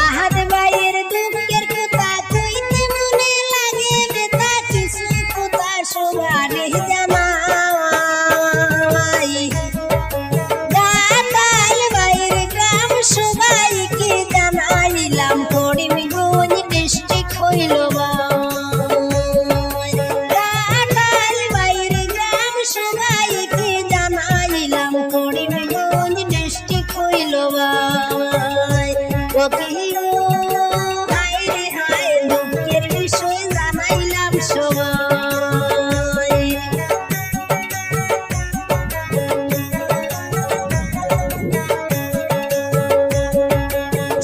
আহাদ ভাইয়ের দুঃখের কথা কইতে মনে লাগে বেতা কিছু কথা সবারই জানা গাতাল ভাইয়ের গ্রাম সবাইকে জানাইলাম করিমগঞ্জ ডিস্ট্রিক্ট হইল গাতাল ভাইয়ের গ্রাম সবাইকে জানাইলাম করিমগঞ্জ ডিস্ট্রিক্ট হইল হায় রে হায় দুঃখের বিষয় জানাইলাম সবাই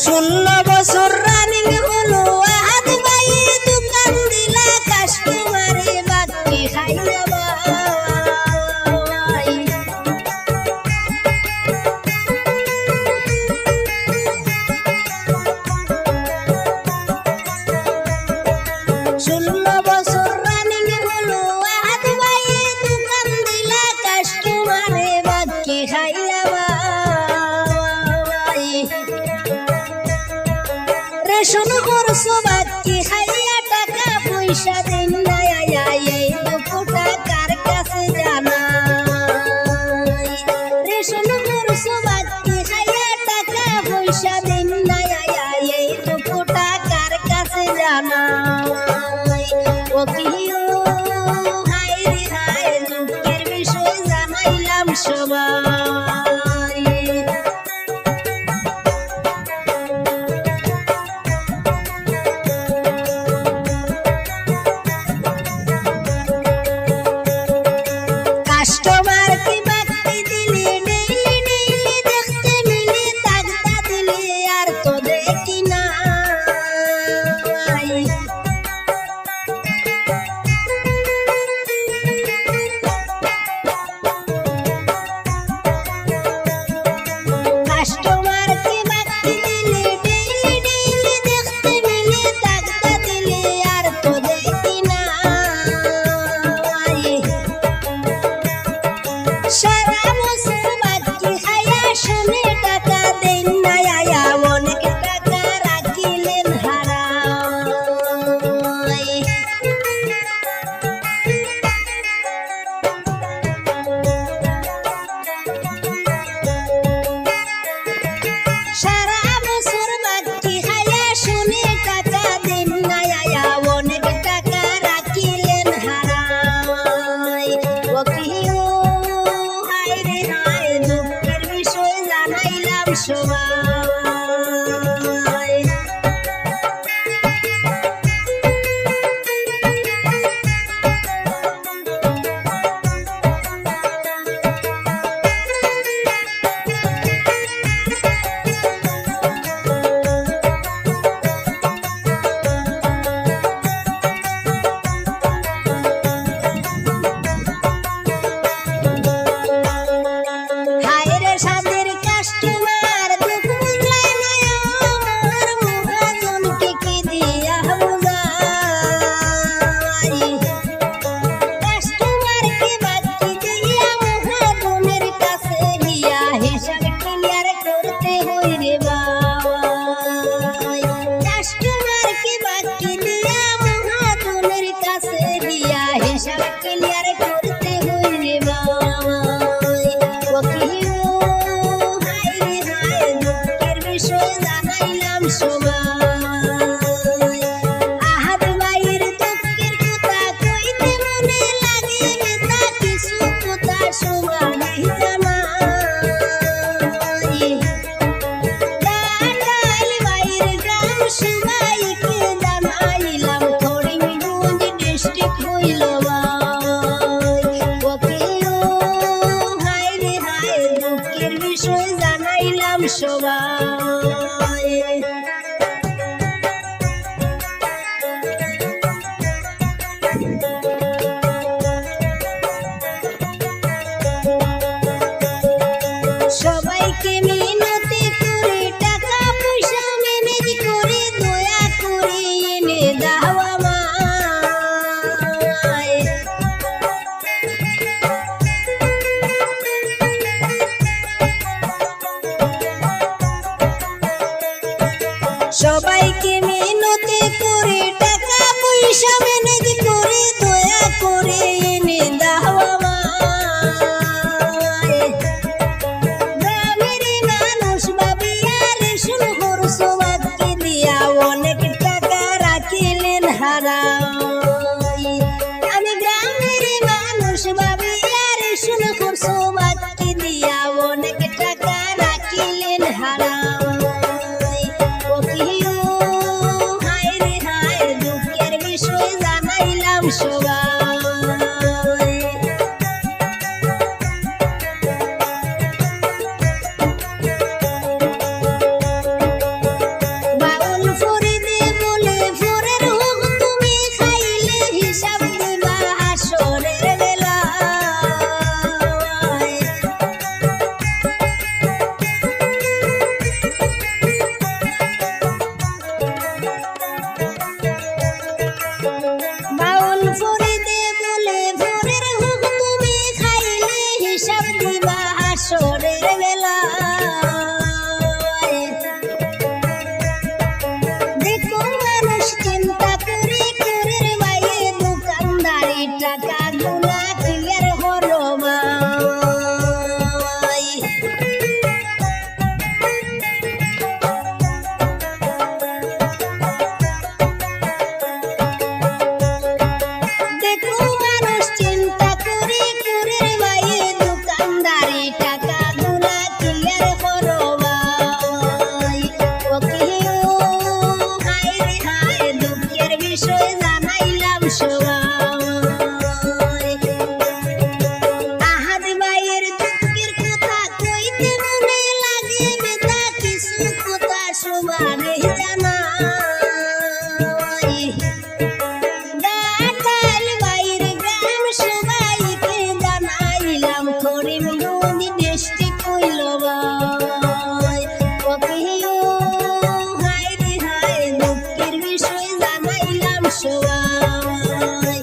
16 বছর রানিং হলো আহাদ ভাই দোকান দিলা কাস্টমারে বাকি খাইলা ভাই 16 বছর রানিং হলো আহাদ ভাই দোকান দিলা কাস্টমারে বাকি খাইলা ভাই রেশন করছো বাকি খাইয়া টাকা পয়সা দেন নাই এই দুঃখটা কার কাছে জানাই রেশন করছো বাকি খাইয়া টাকা পয়সা দেন নাই এই দুঃখটা কার কাছে জানাই ও কি হায় রে হায় দুঃখের বিষয় জানাইলাম সবাই কাস্টমার কি বাকি দিলে ডেইলি ডেইলি দেখতে মিলে তাগদা দিলে আর তো দেখি না কাস্টমার কি বাকি দিলে ডেইলি ডেইলি দেখতে মিলে তাগদা দিলে আর তো দেখি না সারা বছর বাকি খাইয়া শুনে টাকা দেন নাই অনেক টাকা রাখিলেন হারাই সারা বছর বাকি খাইয়া শুনে টাকা দেন নাই অনেক টাকা রাখিলেন হারাই ও কি হায় রে হায় দুঃখের বিষয় জানাইলাম সবাই হায় রে সাদের কাস্টমার দুঃখ বুঝলাই না আমার মহাজনকে কি দিয়া বুঝাই কাস্টমারকে বাকি দিয়া মহাজনের কাছে গিয়া হিসাব ক্লিয়ার করতে হই রে ভাই কাস্টমারকে বাকি দিয়া মহাজনের কাছে গিয়া হিসাব ক্লিয়ার করতে হই রে ভাই ও কি হায় রে হায় দুঃখের বিষয় জানাইলাম সবাই আহাদ ভাইয়ের দুঃখের কথা কইতে মনে লাগে বেতা কিছু কথা সবারই জানাই গাতাল ভাইয়ের গ্রাম সবাইকে জানাইলাম করিমগঞ্জ ডিস্ট্রিক্ট হইল ও কি হায় রে হায় দুঃখের বিষয় জানাইলাম সবাই সবাইকে মিনতি করে টাকা পয়সা ম্যানেজ করে দয়া করে এনে দাও আমায় সবাইকে মিনতি করে টাকা পয়সা ম্যানেজ করে দয়া করে এনে দাও আমায়। গ্রামের মানুষ ভাবি আর শুরু করছো বাকি দিয়া অনেক টাকা রাখিলেন হারাই। আমি গ্রামের মানুষ ভাবি আর শুরু করছো বাকি দিয়া অনেক টাকা রাখিলেন হারাই। ও কিও হায় রে হায় দুঃখের বিষয় জানাইলাম সবাই। বাউল ফরিদে বলে ফোরের হোক তুমি খাইলে হিসাব দিবা হাসরের বেলায়। বাউল ফরিদে বলে ফোরের হোক তুমি খাইলে হিসাব দিবা হাসরের বেলায়। দেখো মানুষ চিন্তা করে করে বাইরে দোকানদারি টাকা গুলা ক্লিয়ার হলো ভাই। দেখো মানুষ চিন্তা করে করে বাইরে দোকানদারি টাকা গুলা ক্লিয়ার হলো ভাই। ও কিও হায় রে হায় দুঃখের বিষয় জানাইলাম সবাই। আহাদ ভাইয়ের দুঃখের কথা কইতে মনে লাগে বেতা কিছু কথা সবারই জানাই। গাটাইল ভাইয়ের গ্রাম সবাইকে জানাইলাম করিম নদী দেশটি কইল ভাই। ও কিও হায় রে হায় দুঃখের বিষয় জানাইলাম সবাই।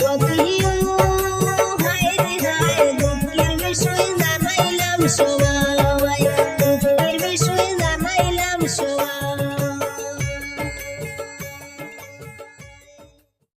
ও কিও হায় রে হায় দুঃখের বিষয় জানাইলাম সবাই।